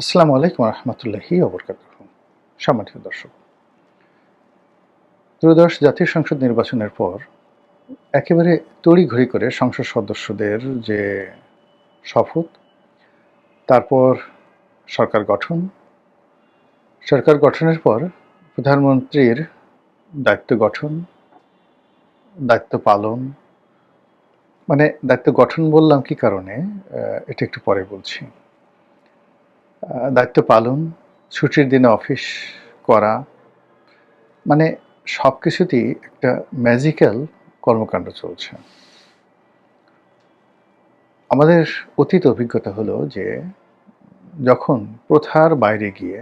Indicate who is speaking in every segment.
Speaker 1: আসসালামু আলাইকুম রহমতুল্লাহি ওবরকাতুহ। সম্মানিত দর্শক, ত্রয়োদশ জাতীয় সংসদ নির্বাচনের পর একেবারে তড়িঘড়ি করে সংসদ সদস্যদের যে শপথ, তারপর সরকার গঠন, সরকার গঠনের পর প্রধানমন্ত্রীর দায়িত্ব গঠন, দায়িত্ব পালন, মানে দায়িত্ব গঠন বললাম কি কারণে, এটা একটু পরে বলছি। দায়িত্ব পালন, ছুটির দিনে অফিস করা, মানে সব কিছুতেই একটা ম্যাজিক্যাল কর্মকাণ্ড চলছে। আমাদের অতীত অভিজ্ঞতা হলো যে যখন প্রথার বাইরে গিয়ে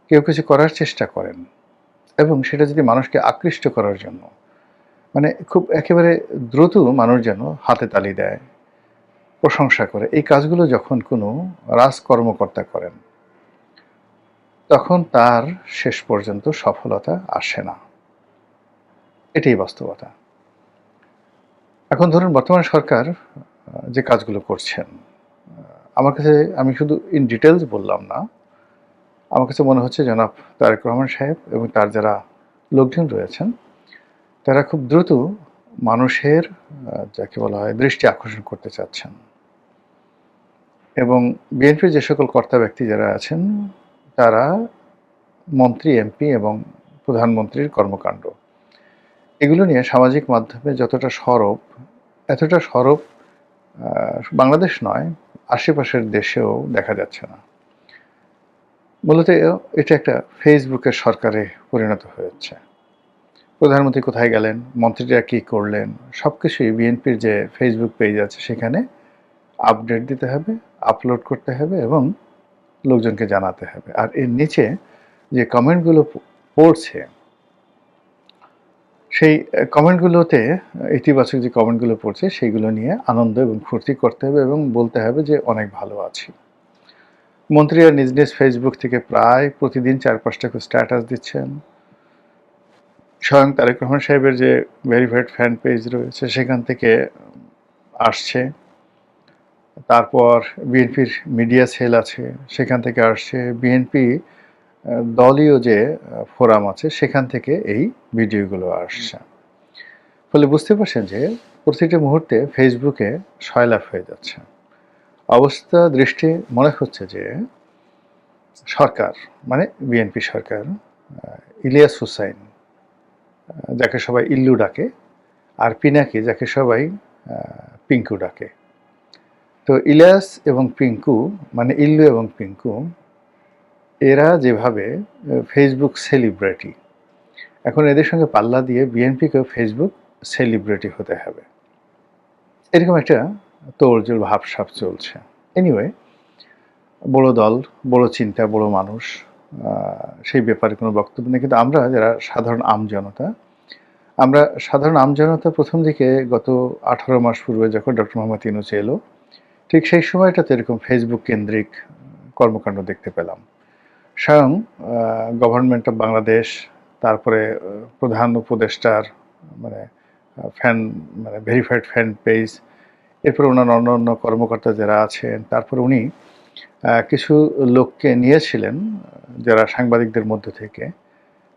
Speaker 1: কেউ কিছু করার চেষ্টা করেন এবং সেটা যদি মানুষকে আকৃষ্ট করার জন্য, মানে খুব একেবারে দ্রুত মানুষ যেন হাতে তালি দেয়, প্রশংসা করে, এই কাজগুলো যখন কোনো রাজকর্মকর্তা করেন তখন তার শেষ পর্যন্ত সফলতা আসে না। এটাই বাস্তবতা। এখন ধরুন বর্তমান সরকার যে কাজগুলো করছেন, আমার কাছে, আমি শুধু ইন ডিটেলস বললাম না, আমার কাছে মনে হচ্ছে জনাব তারেক রহমান সাহেব এবং তার যারা লোকজন রয়েছেন তারা খুব দ্রুত মানুষের যাকে বলা হয় দৃষ্টি আকর্ষণ করতে চাচ্ছেন। এবং বিএনপির যে সকল কর্তা ব্যক্তি যারা আছেন তারা মন্ত্রী, এমপি এবং প্রধানমন্ত্রীর কর্মকাণ্ড, এগুলো নিয়ে সামাজিক মাধ্যমে যতটা সরব, এতটা সরব বাংলাদেশ নয়, আশেপাশের দেশেও দেখা যাচ্ছে না। মূলত এটা একটা ফেসবুকের সরকারে পরিণত হয়েছে। প্রধানমন্ত্রী কোথায় গেলেন, মন্ত্রীরা কী করলেন, সব কিছুই বিএনপির যে ফেসবুক পেজ আছে সেখানে আপডেট দিতে হবে, আপলোড করতে হবে এবং লোকজনকে জানাতে হবে। আর এর নিচে যে কমেন্টগুলো পড়ছে, সেই কমেন্টগুলোতে, ইতিবাচক যে কমেন্টগুলো পড়ছে সেইগুলো নিয়ে আনন্দ এবং ফুর্তি করতে হবে এবং বলতে হবে যে অনেক ভালো আছি। মন্ত্রীরা নিজ নিজ ফেসবুক থেকে প্রায় প্রতিদিন ৪-৫টা করে স্ট্যাটাস দিচ্ছেন। স্বয়ং তারেক রহমান সাহেবের যে ভেরিফাইড ফ্যান পেজ রয়েছে সেখান থেকে আসছে, তারপর বিএনপির মিডিয়া সেল আছে সেখান থেকে আসছে, বিএনপি দলীয় যে ফোরাম আছে সেখান থেকে এই ভিডিওগুলো আসছে। ফলে বুঝতে পারছেন যে প্রতিটা মুহূর্তে ফেসবুকে সয়লাভ হয়ে যাচ্ছে। অবস্থা দৃষ্টি মনে হচ্ছে যে সরকার, মানে বিএনপি সরকার, ইলিয়াস হুসাইন যাকে সবাই ইল্লু ডাকে, আর পিনাকি যাকে সবাই পিঙ্কু ডাকে, তো ইলিয়াস এবং পিঙ্কু, মানে ইল্লু এবং পিঙ্কু, এরা যেভাবে ফেসবুক সেলিব্রিটি, এখন এদের সঙ্গে পাল্লা দিয়ে বিএনপিকেও ফেসবুক সেলিব্রিটি হতে হবে, এরকম একটা তোড়জোড় ভাবসাব চলছে। এনিওয়ে, বড় দল, বড় চিন্তা, বড় মানুষ, সেই ব্যাপারে কোনো বক্তব্য নেই। কিন্তু আমরা যারা সাধারণ আমজনতা প্রথম দিকে গত 18 মাস পূর্বে যখন ডক্টর মোহাম্মদ ইউনূস এলো, ঠিক সেই সময়টাতে এরকম ফেসবুক কেন্দ্রিক কর্মকাণ্ড দেখতে পেলাম। স্বয়ং গভর্নমেন্ট অফ বাংলাদেশ, তারপরে প্রধান উপদেষ্টার মানে ফ্যান, মানে ভেরিফাইড ফ্যান পেজ, এরপরে ওনার অন্য কর্মকর্তা যারা আছেন, তারপরে উনি কিছু লোককে নিয়েছিলেন যারা সাংবাদিকদের মধ্য থেকে,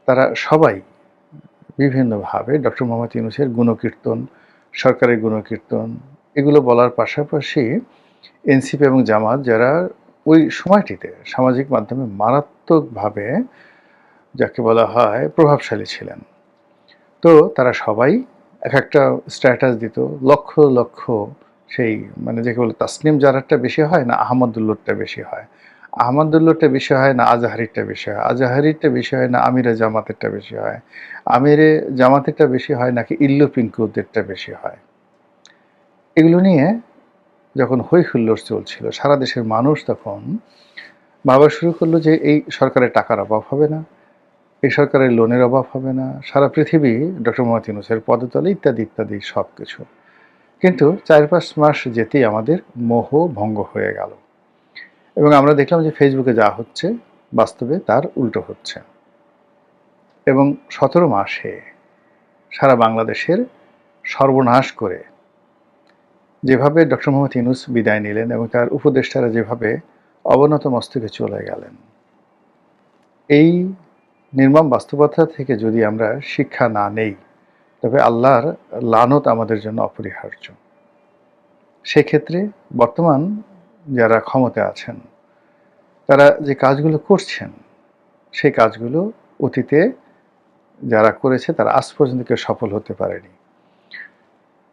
Speaker 1: তারা সবাই বিভিন্নভাবে ডক্টর মোহাম্মদ ইউনূসের গুণকীর্তন, সরকারের গুণকীর্তন, এগুলো বলার পাশাপাশি এনসিপি এবং জামাত যারা ওই সময়টিতে সামাজিক মাধ্যমে মারাত্মকভাবে যাকে বলা হয় প্রভাবশালী ছিলেন, তো তারা সবাই এক একটা স্ট্যাটাস দিত, লক্ষ লক্ষ, সেই মানে যাকে বলে তাসনিম জারারটা বেশি হয় না আহমদুল্লোরটা বেশি হয়, আহমদুল্লোরটা বেশি হয় না আজাহারিরটা বেশি হয়, আজাহারিরটা বেশি হয় না আমিরে জামাতেরটা বেশি হয়, আমিরে জামাতেরটা বেশি হয় নাকি ইল্লু পিঙ্কুদেরটা বেশি হয়। এগুলো নিয়ে যখন হই হুল্লোড় চলছিল, সারা দেশের মানুষ তখন ভাবা শুরু করলো যে এই সরকারের টাকার অভাব হবে না, এই সরকারের লোনের অভাব হবে না, সারা পৃথিবী ডক্টর মোহাম্মদ ইউনূসের পদতলে, ইত্যাদি ইত্যাদি সব কিছু। কিন্তু ৪-৫ মাস যেতেই আমাদের মোহ ভঙ্গ হয়ে গেল এবং আমরা দেখলাম যে ফেসবুকে যা হচ্ছে বাস্তবে তার উল্টো হচ্ছে। এবং ১৭ মাসে সারা বাংলাদেশের সর্বনাশ করে যেভাবে ডক্টর মোহাম্মদ ইউনূস বিদায় নিলেন এবং তার উপদেষ্টারা যেভাবে অবনত মস্তকে চলে গেলেন। এই নির্মম বাস্তবতা থেকে যদি আমরা শিক্ষা না নেই, তবে আল্লাহর লানত আমাদের জন্য অপরিহার্য। সেক্ষেত্রে বর্তমান যারা ক্ষমতায় আছেন, তারা যে কাজগুলো করছেন, সেই কাজগুলো অতীতে যারা করেছে তারা আজ পর্যন্ত কেউ সফল হতে পারেনি।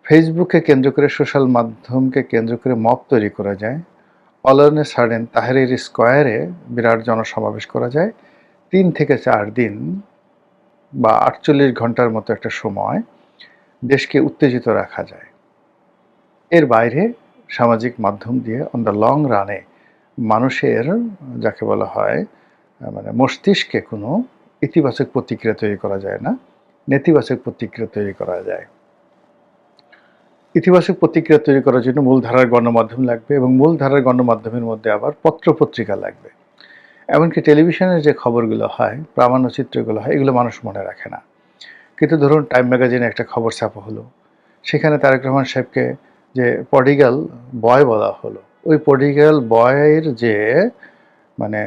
Speaker 1: ফেসবুককে কেন্দ্র করে, সোশ্যাল মাধ্যমকে কেন্দ্র করে মব তৈরি করা যায়। All on a sudden Tahrir স্কোয়ারে বিরাট জনসমাবেশ করা যায়। ৩ থেকে ৪ দিন বা ৪৮ ঘন্টার মতো একটা সময় দেশকে উত্তেজিত রাখা যায়। এর বাইরে সামাজিক মাধ্যম দিয়ে অন দ্য লং রানে মানুষের যাকে বলা হয় মানে মস্তিষ্কে কোনো ইতিবাচক প্রতিক্রিয়া তৈরি করা যায় না, নেতিবাচক প্রতিক্রিয়া তৈরি করা যায়। ইতিবাচক প্রতিক্রিয়া তৈরি করার জন্য মূলধারার গণমাধ্যম লাগবে, এবং মূলধারার গণমাধ্যমের মধ্যে আবার পত্রপত্রিকা লাগবে। এমনকি টেলিভিশনের যে খবরগুলো হয়, প্রামাণ্যচিত্রগুলো হয়, এগুলো মানুষ মনে রাখে না। কিন্তু ধরুন টাইম ম্যাগাজিনে একটা খবর ছাপা হলো, সেখানে তারেক রহমান সাহেবকে যে প্রডিগাল বয় বলা হলো, ওই প্রডিগাল বয়ের যে মানে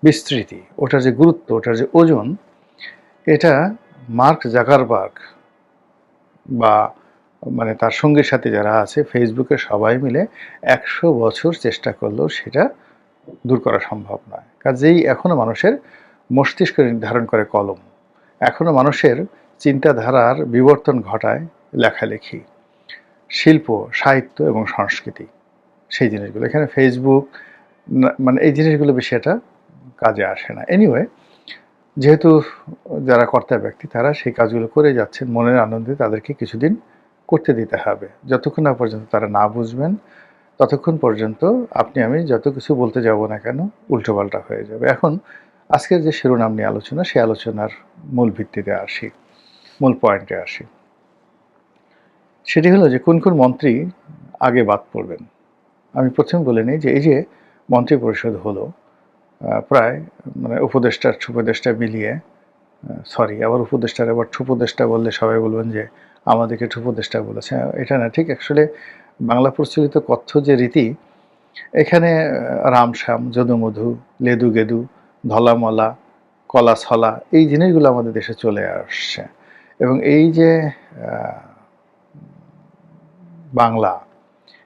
Speaker 1: বিস্তৃতি, ওটার যে গুরুত্ব, ওটার যে ওজন, এটা মার্ক জাকারবার্গ বা মানে তার সঙ্গীর সাথে যারা আছে ফেসবুকে সবাই মিলে ১০০ বছর চেষ্টা করলেও সেটা দূর করা সম্ভব নয়। কাজেই এখনো মানুষের মস্তিষ্ক নির্ধারণ করে কলম, এখনো মানুষের চিন্তাধারার বিবর্তন ঘটায় লেখালেখি, শিল্প, সাহিত্য এবং সংস্কৃতি, সেই জিনিসগুলো। এখানে ফেসবুক মানে এই জিনিসগুলো বেশি একটা কাজে আসে না। এনিওয়ে, যেহেতু যারা কর্তা ব্যক্তি তারা সেই কাজগুলো করে যাচ্ছেন মনের আনন্দে, তাদেরকে কিছুদিন করতে দিতে হবে। যতক্ষণ না পর্যন্ত তারা না বুঝবেন, ততক্ষণ পর্যন্ত আপনি আমি যত কিছু বলতে যাব না কেন উল্টোপাল্টা হয়ে যাবে। এখন আজকের যে শিরোনাম নিয়ে আলোচনা, সেই আলোচনার মূল ভিত্তিতে আসি, মূল পয়েন্টে আসি। সেটি হলো যে কোন কোন মন্ত্রী আগে বাদ পড়বেন। আমি প্রথমে বলে নিই যে এই যে মন্ত্রী পরিষদ হলো, প্রায় মানে উপদেষ্টার উপদেষ্টা মিলিয়ে, সরি আবার উপদেষ্টার আবার ঠুপদেষ্টা বললে সবাই বলবেন যে আমাদেরকে ঠুপদেষ্টা বলেছে। এটা না, ঠিক অ্যাকচুয়ালি বাংলা প্রচলিত কথ্য যে রীতি, এখানে রামশ্যাম, যদুমধু, লেদু গেদু, ধলামলা, কলা ছলা, এই জিনিসগুলো আমাদের দেশে চলে আসছে। এবং এই যে বাংলা,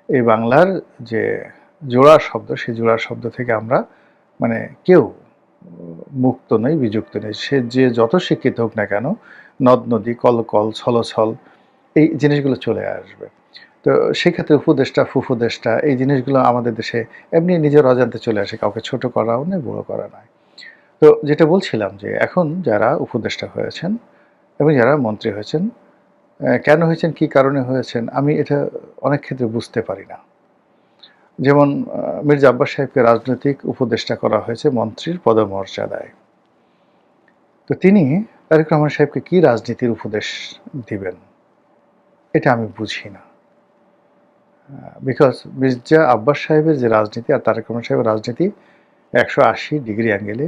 Speaker 1: এই বাংলার যে জোড়ার শব্দ, সেই জোড়ার শব্দ থেকে আমরা মানে কেউ মুক্ত নই, বিযুক্ত নেই। সে যে যত শিক্ষিত হোক না কেন, নদ নদী, কলকল, ছলছল, এই জিনিসগুলো চলে আসবে। তো সেক্ষেত্রে উপদেষ্টা, ফুফুদেষ্টা, এই জিনিসগুলো আমাদের দেশে এমনি নিজের অজান্তে চলে আসে, কাউকে ছোট করাও নয়, বড় করা নয়। তো যেটা বলছিলাম যে এখন যারা উপদেষ্টা হয়েছেন এবং যারা মন্ত্রী হয়েছেন, কেন হয়েছেন, কি কারণে হয়েছেন, আমি এটা অনেক ক্ষেত্রে বুঝতে পারি না। যেমন মির্জা আব্বাস সাহেবকে রাজনৈতিক উপদেষ্টা করা হয়েছে মন্ত্রীর পদমর্যাদায়। তো তিনি তারেক রহমান সাহেবকে কি রাজনীতির উপদেশ দিবেন, এটা আমি বুঝি না। বিকজ মির্জা আব্বাস সাহেবের যে রাজনীতি আর তারেক রহমান সাহেবের রাজনীতি 180 ডিগ্রি অ্যাঙ্গেলে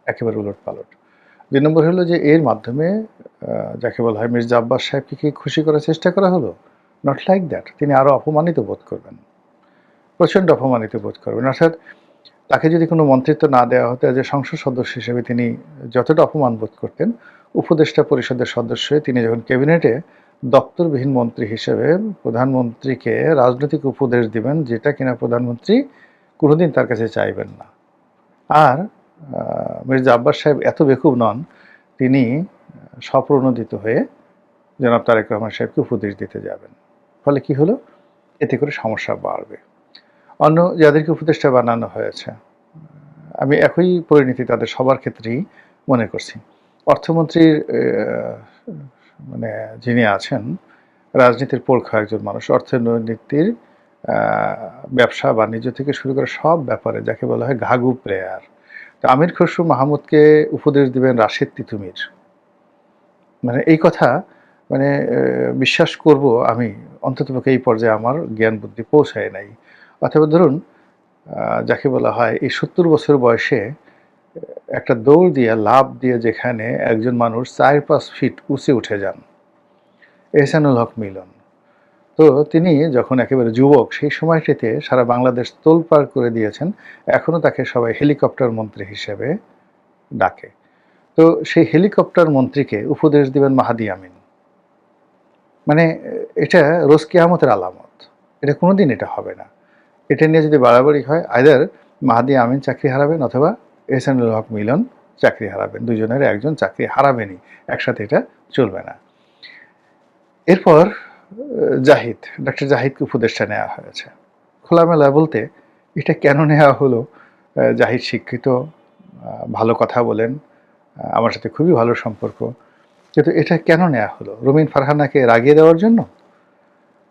Speaker 1: একেবারে উলটপালট। ২ নম্বর হলো যে এর মাধ্যমে যাকে বলা হয় মির্জা আব্বাস সাহেবকে কি খুশি করার চেষ্টা করা হলো? Not like that. তিনি আরও অপমানিত বোধ করবেন, প্রচণ্ড অপমানিত বোধ করবেন। অর্থাৎ তাকে যদি কোনো মন্ত্রিত্ব না দেওয়া হতো, যে সংসদ সদস্য হিসেবে তিনি যতটা অপমান বোধ করতেন, উপদেষ্টা পরিষদের সদস্য হয়ে তিনি যখন ক্যাবিনেটে দপ্তরবিহীন মন্ত্রী হিসেবে প্রধানমন্ত্রীকে রাজনৈতিক উপদেশ দিবেন, যেটা কিনা প্রধানমন্ত্রী কোনোদিন তার কাছে চাইবেন না। আর মির্জা আব্বাস সাহেব এত বেকুব নন, তিনি স্বপ্রণোদিত হয়ে জনাব তারেক রহমান সাহেবকে উপদেশ দিতে যাবেন। ফলে কি হলো, এতে করে সমস্যা বাড়বে। অন্য যাদেরকে উপদেষ্টা বানানো হয়েছে, আমি একই পরিণতি তাদের সবার ক্ষেত্রেই মনে করছি। অর্থমন্ত্রীর মানে যিনি আছেন, রাজনীতির পোরখা একজন মানুষ, অর্থনীতির ব্যবসা বাণিজ্য থেকে শুরু করে সব ব্যাপারে যাকে বলা হয় ঘাঘু প্লেয়ার। তো আমির খসরু মাহমুদকে উপদেশ দিবেন রাশেদ তিতুমির, মানে এই কথা মানে বিশ্বাস করব আমি, অন্ততপক্ষে এই পর্যায়ে আমার জ্ঞান বুদ্ধি পৌঁছায় নাই। অথবা ধরুন যাকে বলা হয় এই ৭০ বছর বয়সে একটা দৌড় দিয়ে, লাফ দিয়ে যেখানে একজন মানুষ ৪-৫ ফিট উঁচে উঠে যান, এহসানুল হক মিলন, তো তিনি যখন একেবারে যুবক সেই সময়টিতে সারা বাংলাদেশ তোলপাড় করে দিয়েছেন। এখনো তাকে সবাই হেলিকপ্টার মন্ত্রী হিসেবে ডাকে। তো সেই হেলিকপ্টার মন্ত্রীকে উপদেশ দিবেন মাহাদি আমিন। মানে এটা রোজ কিয়ামতের আলামত। এটা কোনোদিন এটা হবে না। এটা নিয়ে যদি বাড়াবাড়ি হয় আইদার মাহাদি আমিন চাকরি হারাবেন অথবা এহসানুল হক মিলন চাকরি হারাবেন। দুজনের একজন চাকরি হারাবেনই। একসাথে এটা চলবে না। এরপর জাহিদ, ডক্টর জাহিদকে উপদেষ্টা নেওয়া হয়েছে। খোলামেলা বলতে এটা কেন নেওয়া হলো? জাহিদ শিক্ষিত, ভালো কথা বলেন, আমার সাথে খুবই ভালো সম্পর্ক। কিন্তু এটা কেন নেওয়া হলো? রুমিন ফারহানাকে রাগিয়ে দেওয়ার জন্য?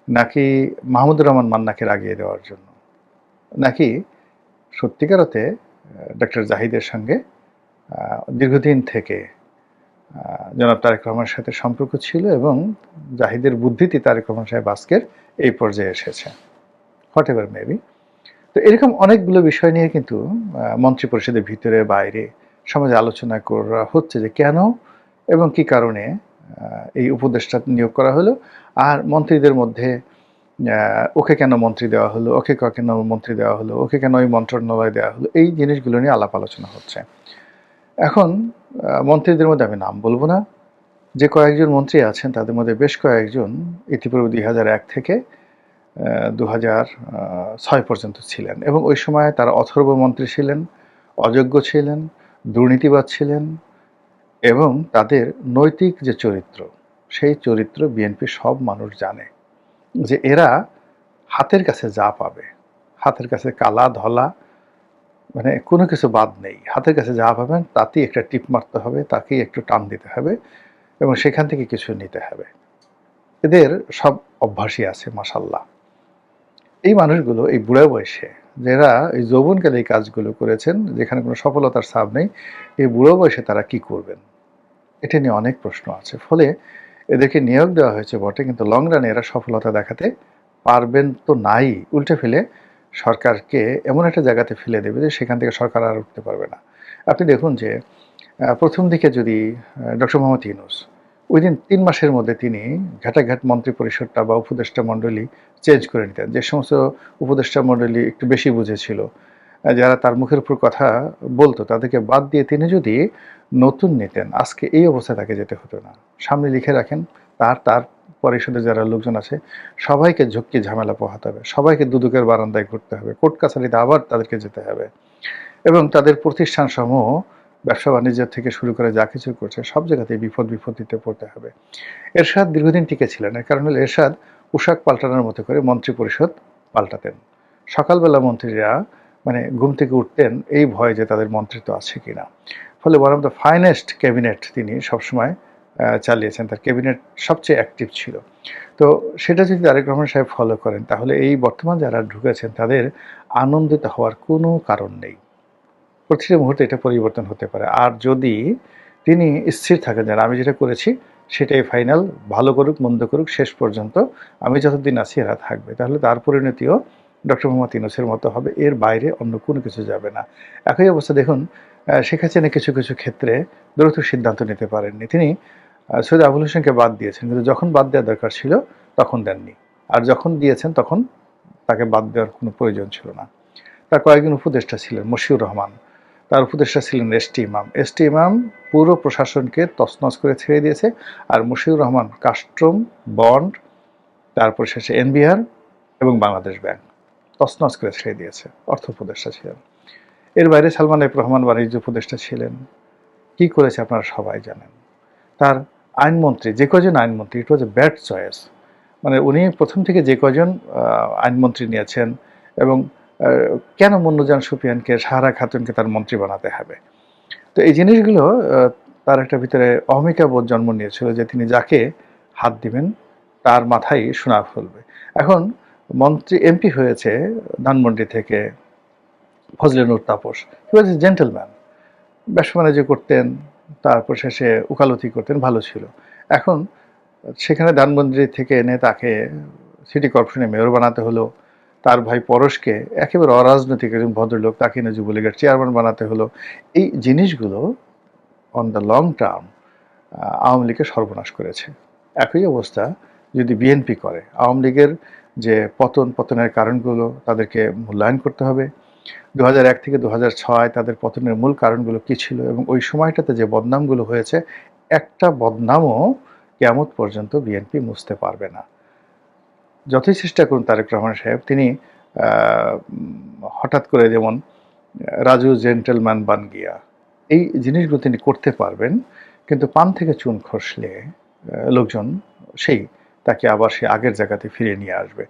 Speaker 1: নাকি মাহমুদুর রহমান মান্নাকে রাগিয়ে দেওয়ার জন্য? নাকি সত্যিকার অর্থে ডক্টর জাহিদের সঙ্গে দীর্ঘদিন থেকে জনাব তারেক রহমানের সাথে সম্পর্ক ছিল এবং জাহিদের বুদ্ধিতে তারেক রহমান সাহেব আজকের এই পর্যায়ে এসেছে, হোয়াট এভার মেবি। তো এরকম অনেকগুলো বিষয় নিয়ে কিন্তু মন্ত্রী পরিষদের ভিতরে বাইরে সমাজে আলোচনা করা হচ্ছে যে কেন এবং কি কারণে এই উপদেষ্টা নিয়োগ করা হলো, আর মন্ত্রীদের মধ্যে ওকে কেন মন্ত্রী দেওয়া হলো, ওকে কেন মন্ত্রী দেওয়া হলো, ওকে কেন ওই মন্ত্রণালয় দেওয়া হলো, এই জিনিসগুলো নিয়ে আলাপ আলোচনা হচ্ছে। এখন মন্ত্রীদের মধ্যে আমি নাম বলবো না, যে কয়েকজন মন্ত্রী আছেন তাদের মধ্যে বেশ কয়েকজন ইতিপূর্বে 2001 থেকে 2006 পর্যন্ত ছিলেন এবং ওই সময় তারা অথর্ব মন্ত্রী ছিলেন, অযোগ্য ছিলেন, দুর্নীতিবাদ ছিলেন এবং তাদের নৈতিক যে চরিত্র সেই চরিত্র বিএনপির সব মানুষ জানে যে এরা হাতের কাছে যা পাবে, হাতের কাছে কালা ধলা মানে কোনো কিছু বাদ নেই, হাতের কাছে যা পাবেন তাতেই একটা টিপ মারতে হবে, তাকেই একটু টান দিতে হবে এবং সেখান থেকে কিছু নিতে হবে। এদের সব অভ্যাসই আছে মাশাল্লাহ। এই মানুষগুলো এই বুড়া বয়সে যারা এই যৌবনকালে এই কাজগুলো করেছেন, যেখানে কোনো সফলতার ছাপ নেই, এই বুড়ো বয়সে তারা কি করবেন, এটা নিয়ে অনেক প্রশ্ন আছে। ফলে এদেরকে নিয়োগ দেওয়া হয়েছে বটে, কিন্তু লং রানে এরা সফলতা দেখাতে পারবেন তো নাই, উল্টে ফেলে সরকারকে এমন একটা জায়গাতে ফেলে দেবে যে সেখান থেকে সরকার আর উঠতে পারবে না। আপনি দেখুন যে প্রথম দিকে যদি ডক্টর মোহাম্মদ ইউনূস উইদিন 3 মাসের মধ্যে তিনি ঘাটাঘাট মন্ত্রী পরিষদটা বা উপদেষ্টা মণ্ডলী চেঞ্জ করে নিতেন। যে সমস্ত উপদেষ্টা মণ্ডলী একটু বেশি বুঝেছিল, যারা তার মুখের উপর কথা বলতো তাদেরকে বাদ দিয়ে তিনি যদি নতুন নিতেন, আজকে এই অবস্থায় তাকে যেতে হতো না। সামনে লিখে রাখেন, তার পরিষদের যারা লোকজন আছে সবাইকে ঝক্কি ঝামেলা পোহাতে হবে, সবাইকে দুদকের বারান্দায় ঘুরতে হবে, কোর্ট কাছারিতে আবার তাদেরকে যেতে হবে এবং তাদের প্রতিষ্ঠানসমূহ ব্যবসা বাণিজ্য থেকে শুরু করে যা কিছু করছে সব জায়গাতেই বিপত্তিতে পড়তে হবে। এরশাদ দীর্ঘদিন টিকে ছিলেন, এর কারণ হলো এরশাদ পোশাক পাল্টানোর মতো করে মন্ত্রী পরিষদ পাল্টাতেন। সকালবেলা মন্ত্রীরা মানে ঘুম থেকে উঠতেন এই ভয় যে তাদের মন্ত্রিত্ব আছে কিনা। ফলে one of the finest cabinet তিনি সবসময় চালিয়েছেন, তার ক্যাবিনেট সবচেয়ে অ্যাক্টিভ ছিল। তো সেটা যদি তারেক রহমান সাহেব ফলো করেন তাহলে এই বর্তমান যারা ঢুকেছেন তাদের আনন্দিত হওয়ার কোনো কারণ নেই। প্রতিটা মুহূর্তে এটা পরিবর্তন হতে পারে। আর যদি তিনি স্থির থাকেন যে আমি যেটা করেছি সেটাই ফাইনাল, ভালো করুক মন্দ করুক শেষ পর্যন্ত আমি যতদিন আছি এরা থাকবে, তাহলে তার পরিণতিও ডক্টর মোহাম্মদ ইউনূসের মতো হবে, এর বাইরে অন্য কোনো কিছু যাবে না। একই অবস্থা দেখুন শেখ হাসিনা কিছু কিছু ক্ষেত্রে দ্রুত সিদ্ধান্ত নিতে পারেননি। তিনি সৈয়দ আবুল হোসেনকে বাদ দিয়েছেন, কিন্তু যখন বাদ দেওয়ার দরকার ছিল তখন দেননি, আর যখন দিয়েছেন তখন তাকে বাদ দেওয়ার কোনো প্রয়োজন ছিল না। তার কয়েকজন উপদেষ্টা ছিলেন, মশিউর রহমান, তার উপদেষ্টা ছিলেন এসটি ইমাম পুরো প্রশাসনকে তছনছ করে ছেড়ে দিয়েছে, আর মশিউর রহমান কাস্টম, বন্ড, তারপর শেষে এনবিআর এবং বাংলাদেশ ব্যাংক তছনছ করে ছেড়ে দিয়েছে, অর্থ উপদেষ্টা ছিলেন। এর বাইরে সালমান এফ রহমান বাণিজ্য উপদেষ্টা ছিলেন। কি করেছে আপনারা সবাই জানেন। তার আইনমন্ত্রী, যে কজন আইনমন্ত্রী, ইট ওয়াজ এ ব্যাড চয়েস। মানে উনি প্রথম থেকে যে কজন আইনমন্ত্রী নিয়েছেন এবং কেন মুন্নুজান সুফিয়ানকে, সাহারা খাতুনকে তার মন্ত্রী বানাতে হবে। তো এই জিনিসগুলো তার একটা ভিতরে অহমিকা বোধ জন্ম নিয়েছিল যে তিনি যাকে হাত দিবেন তার মাথায় সোনা ফলবে। এখন মন্ত্রী এমপি হয়েছে ধানমন্ডি থেকে ফজলে নূর তাপস, হি ওয়াজ এ জেন্টলম্যান, ব্যবসা বাণিজ্য করতেন, তারপর শেষে উকালতি করতেন, ভালো ছিল। এখন সেখানে ধানমন্ডি থেকে এনে তাকে সিটি কর্পোরেশনে মেয়র বানাতে হলো, তার ভাই পরশকে একেবারে অরাজনৈতিক একজন ভদ্রলোক তাকে এনে যুবলীগের চেয়ারম্যান বানাতে হলো। এই জিনিসগুলো on the long term Awami লীগকে সর্বনাশ করেছে। একই অবস্থা যদি বিএনপি করে, আওয়ামী লীগের যে পতনের কারণগুলো তাদেরকে মূল্যায়ন করতে হবে। ২০০১ থেকে ২০০৬ তাদের পতনের মূল কারণগুলো কী ছিল এবং ওই সময়টাতে যে বদনামগুলো হয়েছে, একটা বদনামও কিয়ামত পর্যন্ত বিএনপি মুছতে পারবে না। যতই চেষ্টা করুন তারেক রহমান সাহেব, তিনি হঠাৎ করে যেমন রাজু জেন্টেলম্যান বান গিয়া, এই জিনিসগুলো তিনি করতে পারবেন, কিন্তু পান থেকে চুন খসলে লোকজন তাকে আবার সেই আগের জায়গাতে ফিরিয়ে নিয়ে আসবে।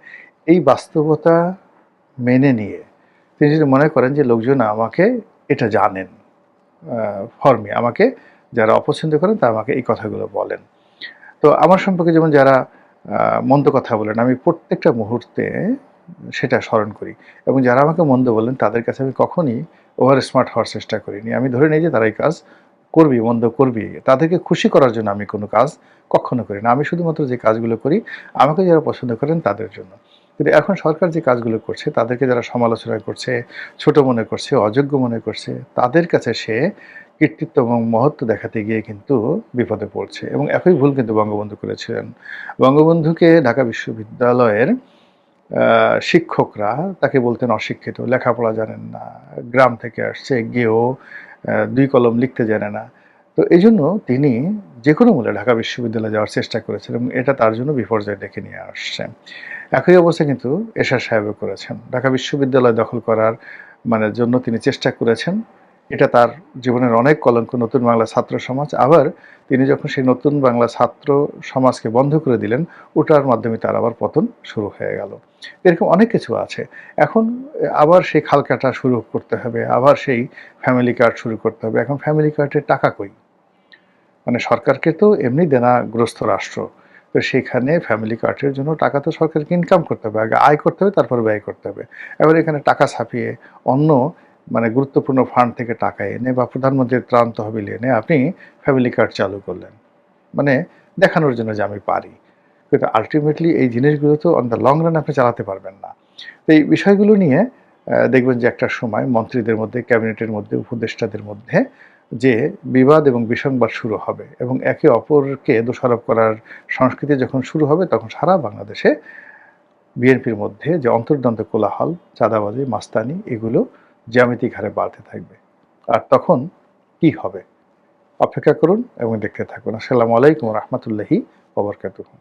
Speaker 1: এই বাস্তবতা মেনে নিয়ে তিনি যদি মনে করেন যে লোকজন আমাকে এটা জানেন, ফর মি, আমাকে যারা অপছন্দ করেন তারা আমাকে এই কথাগুলো বলেন। তো আমার সম্পর্কে যেমন যারা মন্দ কথা বলেন, আমি প্রত্যেকটা মুহূর্তে সেটা স্মরণ করি এবং যারা আমাকে মন্দ বলেন তাদের কাছে আমি কখনই ওভার স্মার্ট হওয়ার চেষ্টা করিনি। আমি ধরে নিই যে তারা এই কাজ করবি, মন্দ করবি। তাদেরকে খুশি করার জন্য আমি কোনো কাজ কখনো করি না। আমি শুধুমাত্র যে কাজগুলো করি আমাকে যারা পছন্দ করেন তাদের জন্য। কিন্তু এখন সরকার যে কাজগুলো করছে, তাদেরকে যারা সমালোচনা করছে, ছোট মনে করছে, অযোগ্য মনে করছে, তাদের কাছে সে কৃতিত্ব এবং মহত্ব দেখাতে গিয়ে কিন্তু বিপদে পড়ছে এবং একই ভুল কিন্তু বঙ্গবন্ধু করেছিলেন। বঙ্গবন্ধুকে ঢাকা বিশ্ববিদ্যালয়ের শিক্ষকরা তাকে বলতেন অশিক্ষিত, লেখাপড়া জানেন না, গ্রাম থেকে আসছে, গিয়েও ২ কলম লিখতে জানে না। তো এইজন্য তিনি যেকোনো মূল্যে ঢাকা বিশ্ববিদ্যালয়ে যাওয়ার চেষ্টা করেছেন এবং এটা তার জন্য বিপর্যয় ডেকে নিয়ে আসছে। একই অবস্থা কিন্তু এরশাদ সাহেবও করেছেন। ঢাকা বিশ্ববিদ্যালয় দখল করার জন্য তিনি চেষ্টা করেছেন। এটা তার জীবনের অনেক কলঙ্ক, নতুন বাংলা ছাত্র সমাজ। আবার তিনি যখন সেই নতুন বাংলা ছাত্র সমাজকে বন্ধ করে দিলেন, ওটার মাধ্যমে তার আবার পতন শুরু হয়ে গেল। এরকম অনেক কিছু আছে। এখন আবার সেই খাল কাটা শুরু করতে হবে, আবার সেই ফ্যামিলি কার্ড শুরু করতে হবে। এখন ফ্যামিলি কার্ডের টাকা কই? সরকারকে তো এমনি দেনাগ্রস্ত রাষ্ট্র। তো সেখানে ফ্যামিলি কার্ডের জন্য টাকা তো সরকারকে ইনকাম করতে হবে। আগে আয় করতে হবে, তারপরে ব্যয় করতে হবে। এবার এখানে টাকা ছাপিয়ে অন্য গুরুত্বপূর্ণ ফান্ড থেকে টাকা এনে বা প্রধানমন্ত্রীর ত্রাণ তহবিল এনে আপনি ফ্যামিলি কার্ড চালু করলেন। দেখানোর জন্য যে আমি পারি। কিন্তু আল্টিমেটলি এই জিনিসগুলো তো অন দ্য লং রান আপনি চালাতে পারবেন না। তো এই বিষয়গুলো নিয়ে দেখবেন যে একটা সময় মন্ত্রীদের মধ্যে, ক্যাবিনেটের মধ্যে, উপদেষ্টাদের মধ্যে যে বিবাদ এবং বিসংবাদ শুরু হবে এবং একে অপরকে দোষারোপ করার সংস্কৃতি যখন শুরু হবে, তখন সারা বাংলাদেশে বিএনপির মধ্যে যে অন্তর্দ্বন্দ্ব, কোলাহল, চাঁদাবাজি, মাস্তানি, এগুলো জ্যামিতিক হারে বাড়তে থাকবে। আর তখন কি হবে? অপেক্ষা করুন এবং দেখতে থাকুন। আসসালামু আলাইকুম ওয়া রাহমাতুল্লাহি ওয়া বারাকাতুহু।